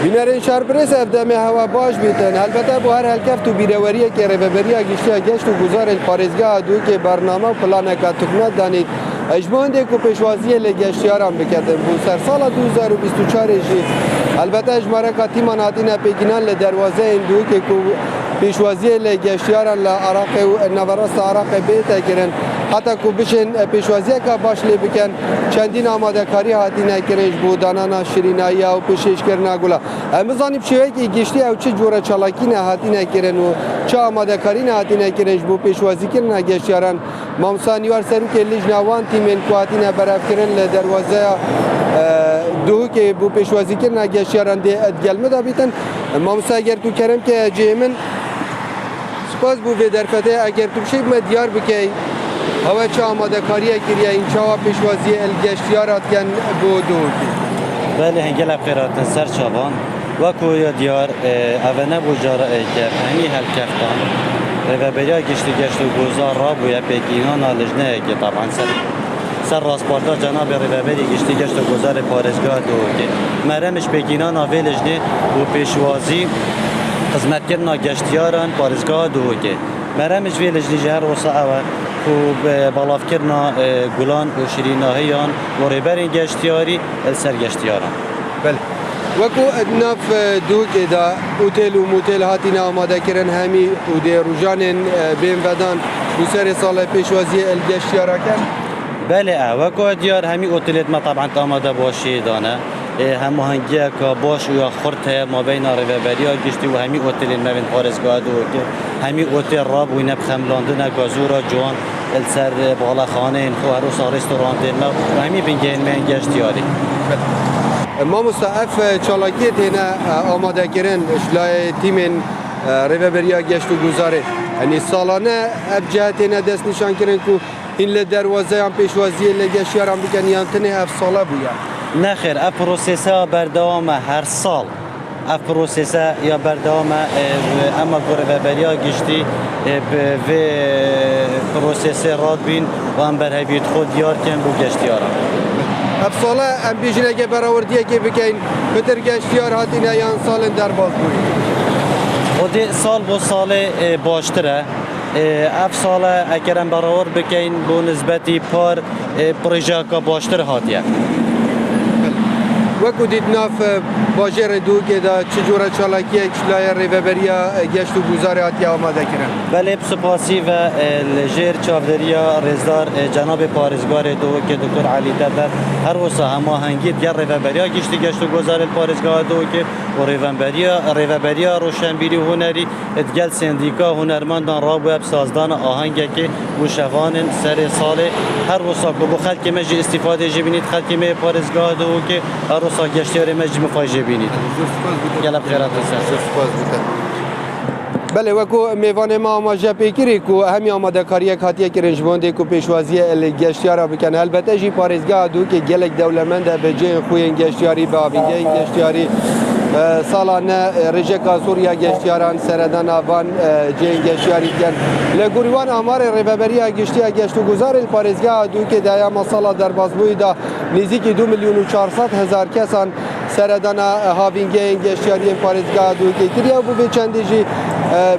بینرین شهرپرس افدامه هوا باش بیتن البته بو هر هلکفت و بیروریه که رهبریه گشتیا گشت و گزار پارێزگا دو که برنامه و پلانه که تکنات دانید اجمانده که پیشوازی لگشتیاران بکردن بو سر سال 2024 جی البته اجماره که تیمان هاتین پیگینان لدروازه این دو که پیشوازی لگشتیاران لعراق و نوراست عراق بیتا کرن حتی که بشن پیشوازی که باش لی بکن چندین آماده کاری هاتین کرنش بو دانانا شرینایی و پیشش کرنا گولا امزانی بشوی که گشتی او چه جوره چالاکی نه هاتین کرن و چه آماده کاری نه هاتین کرنش بو پیشوازی کرن گشتیاران مامسانیوار سرو که لیج نوان تیمن که هاتین برف کرن لدروازه دو که بو پیشوازی کرن گشتیاران دی ادگلمه دا بیتن مامسا اگر تو کرم که جیمن سپاس بو به درفته اگر تو بشید مدیار بکی هوا چه آماده کاریه کریه این چاوا پیشوازی الگشتیارات کن بو دو بله هنگل افقیراتن سر چابان وکو یا دیار اوانه بو جاره که همی هل کفتان و بریا گشت و گوزار را بویا پیکینان لجنه که طبعا سر راسپارتا جناب ریوبری گشت و گوزار پارێزگا دو که مرمش پیکینان آوه لجنه بو پیشوازی خدمت کردن گشتیاران پارێزگا دو که مرمش وی لجنه جهر وصا اوه و بالاف کردن گلان و شریناهیان و ریبرین گشتیاری السر گشتیاران بله وکو ادناف دو که دا اوتل و موتل هاتین آماده کرن همی و دی روژانین بین ودان بو سر سال پیشوازی الگشتیارا کن بله وکو دیار همی اوتلیت ما طبعا آماده باشی دانه هم هنگیه که باش و یا خورده ما بین ریوبری گشتی و همی اوتلیت ما بین پارێزگا دو که همی اوتل راب و نب خملاندن گازورا جوان السر بالا خانه این خو هر سال رستوران ما و همی بینگین من گشتیاری ما مستعف چالاکیت هنا آماده کرن اشلای تیمن ریوبریا گشت و گزاره یعنی سالانه اب جهت هنا دست نشان کرن که این لدروازه هم پیشوازی لگشتیاران بکن یا تنه اف ساله بویا نخیر اف پروسیسا بردوام هر سال اف پروسیسا یا بردوام اما ریوبریا گشتی و پروسیس راد بین و هم برهویت خود دیار کن بو گشتیاران اف ساله ام بیشنه که براوردیه که بکن بتر گشتیار هاتینه یا سال در باز بوی خود سال با سال باشتره اف ساله اگرم براور بکن بو نسبتی پار پروژه که باشتر هاتیه وکو دید ناف باجر دو که دا چجوره چالاکی اکشلای ریوبریا گشت و گزار هاتیه آماده کرن بله سپاسی و لجر چاودریا رزدار جناب پارێزگار دو که دکتر علی دادر هر وسا همه هنگی دیگر ریوبریا گشت و گزار پارێزگا دو که و ریوبریا روشنبیری و هنری ادگل سندیکا هنرمندان را بویب سازدان آهنگه که و شفان سر سال هر وسا بو خلک مجی استفاده جبینید خلک می پارێزگا دو که هر وسا گشتیاری مجی مفاجه بینید گلب خیرات سر بله وکو میوان ما آماجه پیکری کو همی آماده کاریه هاتیه کرنج بونده کو پیشوازی گشتیارا بکن البته جی پارێزگا دو که گلک دولمنده به جای خوی گشتیاری به آوینگه گشتیاری سالانه رژکا سوریا گشتیاران سردان آوان جای گشتیاری کن لگوریوان آمار ریوبریا گشتیا گشت و گزار پارێزگا دو که دایما سالا در بازبوی دا نزدیک 2,400,000 کسان سردان هاوینگه گشتیاری پارێزگا دو که کریا بو به چندی جی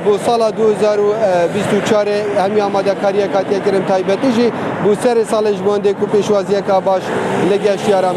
بو سال 2024 همی آماده کاریه کاتیه کرم تایبتی جی بو سر سالش بونده کو پیشوازی که باش لگشتیاران